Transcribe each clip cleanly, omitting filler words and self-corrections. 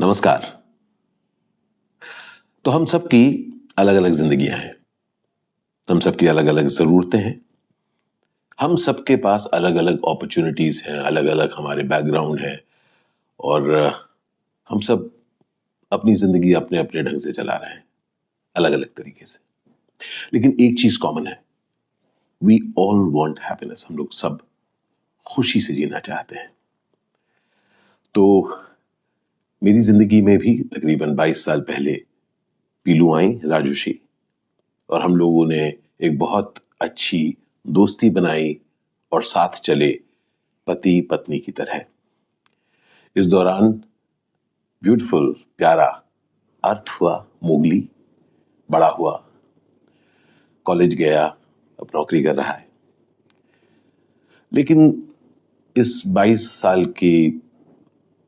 नमस्कार। तो हम सबकी अलग अलग जिंदगियां हैं, हम सबकी अलग अलग जरूरतें हैं, हम सबके पास अलग अलग अपॉर्चुनिटीज हैं, अलग अलग हमारे बैकग्राउंड है और हम सब अपनी जिंदगी अपने अपने ढंग से चला रहे हैं, अलग अलग तरीके से। लेकिन एक चीज कॉमन है, वी ऑल वांट हैप्पीनेस। हम लोग सब खुशी से जीना चाहते हैं। तो मेरी जिंदगी में भी तकरीबन 22 साल पहले पीलू आई, राजुशी, और हम लोगों ने एक बहुत अच्छी दोस्ती बनाई और साथ चले पति पत्नी की तरह। इस दौरान ब्यूटीफुल प्यारा अर्थ हुआ, मोगली बड़ा हुआ, कॉलेज गया, अब नौकरी कर रहा है। लेकिन इस 22 साल की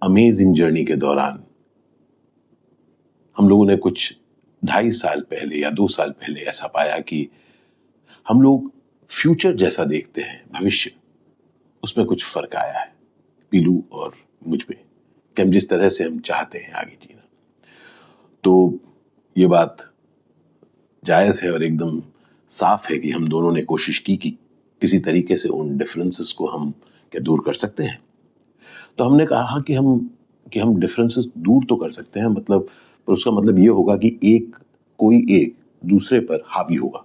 अमेजिंग जर्नी के दौरान हम लोगों ने कुछ 2.5 साल पहले या 2 साल पहले ऐसा पाया कि हम लोग फ्यूचर जैसा देखते हैं, भविष्य, उसमें कुछ फर्क आया है पीलू और मुझ में, कि हम जिस तरह से हम चाहते हैं आगे जीना। तो ये बात जायज है और एकदम साफ है कि हम दोनों ने कोशिश की कि किसी तरीके से उन डिफरेंसेस को हम क्या दूर कर सकते हैं। तो हमने कहा कि हम डिफरेंसेस दूर तो कर सकते हैं, मतलब, पर उसका मतलब ये होगा कि कोई एक दूसरे पर हावी होगा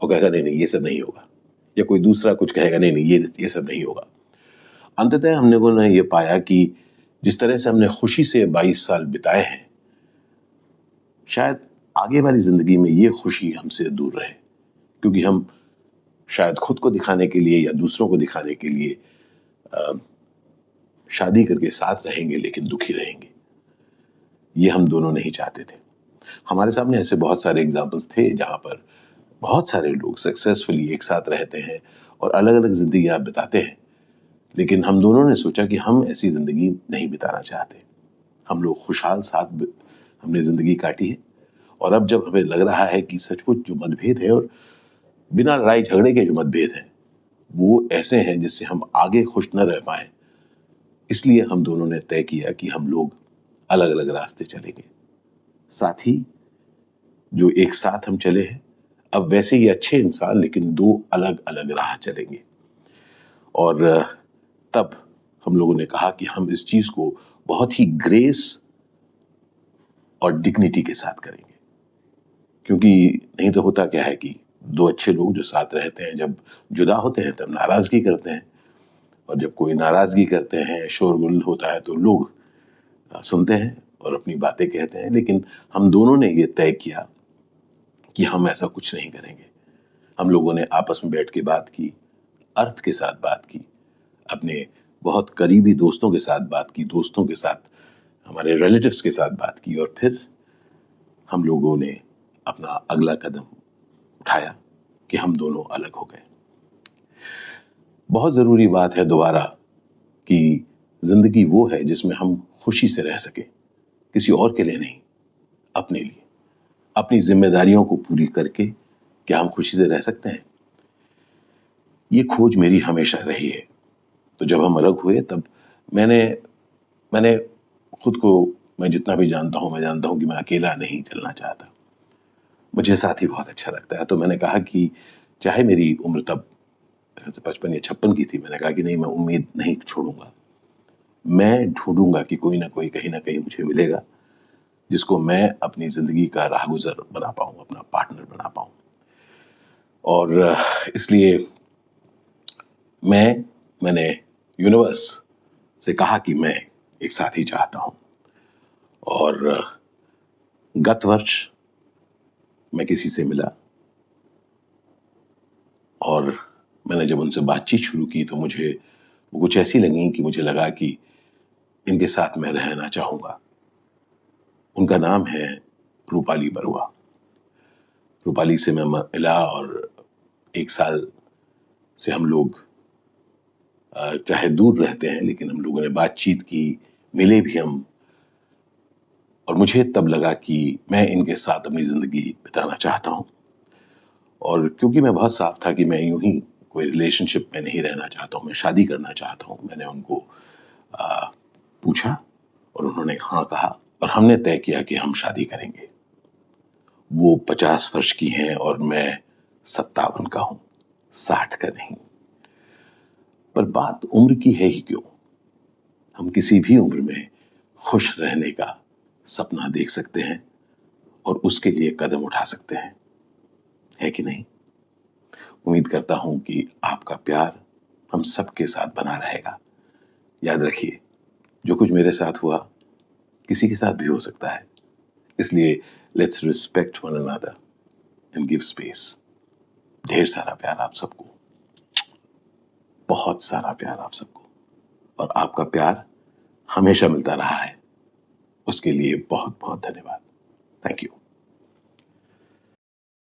और कहेगा नहीं नहीं ये सब नहीं होगा, या कोई दूसरा कुछ कहेगा नहीं नहीं ये सब नहीं होगा। अंततः हमने को ने ये पाया कि जिस तरह से हमने खुशी से 22 साल बिताए हैं, शायद आगे वाली जिंदगी में ये खुशी हमसे दूर रहे, क्योंकि हम शायद खुद को दिखाने के लिए या दूसरों को दिखाने के लिए शादी करके साथ रहेंगे लेकिन दुखी रहेंगे। ये हम दोनों नहीं चाहते थे। हमारे सामने ऐसे बहुत सारे एग्जाम्पल्स थे जहां पर बहुत सारे लोग सक्सेसफुली एक साथ रहते हैं और अलग अलग जिंदगी बिताते हैं, लेकिन हम दोनों ने सोचा कि हम ऐसी जिंदगी नहीं बिताना चाहते। हम लोग खुशहाल साथ हमने जिंदगी काटी है, और अब जब हमें लग रहा है कि सचमुच जो मतभेद है, और बिना लड़ाई झगड़े के जो मतभेद हैं, वो ऐसे हैं जिससे हम आगे खुश न रह पाए, इसलिए हम दोनों ने तय किया कि हम लोग अलग अलग रास्ते चलेंगे। साथ ही जो एक साथ हम चले हैं, अब वैसे ही अच्छे इंसान, लेकिन दो अलग अलग राह चलेंगे। और तब हम लोगों ने कहा कि हम इस चीज को बहुत ही ग्रेस और डिग्निटी के साथ करेंगे, क्योंकि नहीं तो होता क्या है कि दो अच्छे लोग जो साथ रहते हैं, जब जुदा होते हैं तब नाराजगी करते हैं, और जब कोई नाराजगी करते हैं, शोरगुल होता है, तो लोग सुनते हैं और अपनी बातें कहते हैं। लेकिन हम दोनों ने ये तय किया कि हम ऐसा कुछ नहीं करेंगे। हम लोगों ने आपस में बैठ के बात की, अर्थ के साथ बात की, अपने बहुत करीबी दोस्तों के साथ बात की, दोस्तों के साथ, हमारे रिलेटिव्स के साथ बात की, और फिर हम लोगों ने अपना अगला कदम उठाया कि हम दोनों अलग हो गए। बहुत जरूरी बात है दोबारा कि जिंदगी वो है जिसमें हम खुशी से रह सके, किसी और के लिए नहीं, अपने लिए, अपनी जिम्मेदारियों को पूरी करके क्या हम खुशी से रह सकते हैं? ये खोज मेरी हमेशा रही है। तो जब हम अलग हुए तब मैंने खुद को, मैं जितना भी जानता हूं, मैं जानता हूं कि मैं अकेला नहीं चलना चाहता, मुझे साथी बहुत अच्छा लगता है। तो मैंने कहा कि चाहे मेरी उम्र तब 55 या 56 की थी, मैंने कहा कि नहीं, मैं उम्मीद नहीं छोड़ूंगा, मैं ढूंढूंगा कि कोई ना कोई कहीं ना कहीं मुझे मिलेगा जिसको मैं अपनी जिंदगी का राहगुजर बना पाऊं, अपना पार्टनर बना पाऊं। और इसलिए मैंने यूनिवर्स से कहा कि मैं एक साथी चाहता हूं। और गत वर्ष मैं किसी से मिला, और मैंने जब उनसे बातचीत शुरू की तो मुझे वो कुछ ऐसी लगी कि मुझे लगा कि इनके साथ मैं रहना चाहूंगा। उनका नाम है रूपाली बरुआ। रूपाली से मैं मिला और 1 साल से हम लोग चाहे दूर रहते हैं, लेकिन हम लोगों ने बातचीत की, मिले भी हम, और मुझे तब लगा कि मैं इनके साथ अपनी जिंदगी बिताना चाहता हूं। और क्योंकि मैं बहुत साफ था कि मैं यूं ही कोई रिलेशनशिप में नहीं रहना चाहता हूं, मैं शादी करना चाहता हूं, मैंने उनको पूछा और उन्होंने हाँ कहा, और हमने तय किया कि हम शादी करेंगे। वो 50 वर्ष की हैं और मैं 57 का हूं, 60 का नहीं। पर बात उम्र की है ही क्यों? हम किसी भी उम्र में खुश रहने का सपना देख सकते हैं और उसके लिए कदम उठा सकते हैं, है कि नहीं? उम्मीद करता हूं कि आपका प्यार हम सबके साथ बना रहेगा। याद रखिए, जो कुछ मेरे साथ हुआ किसी के साथ भी हो सकता है, इसलिए let's respect one another and give space. ढेर सारा प्यार आप सबको, बहुत सारा प्यार आप सबको, और आपका प्यार हमेशा मिलता रहा है, उसके लिए बहुत बहुत धन्यवाद। Thank you.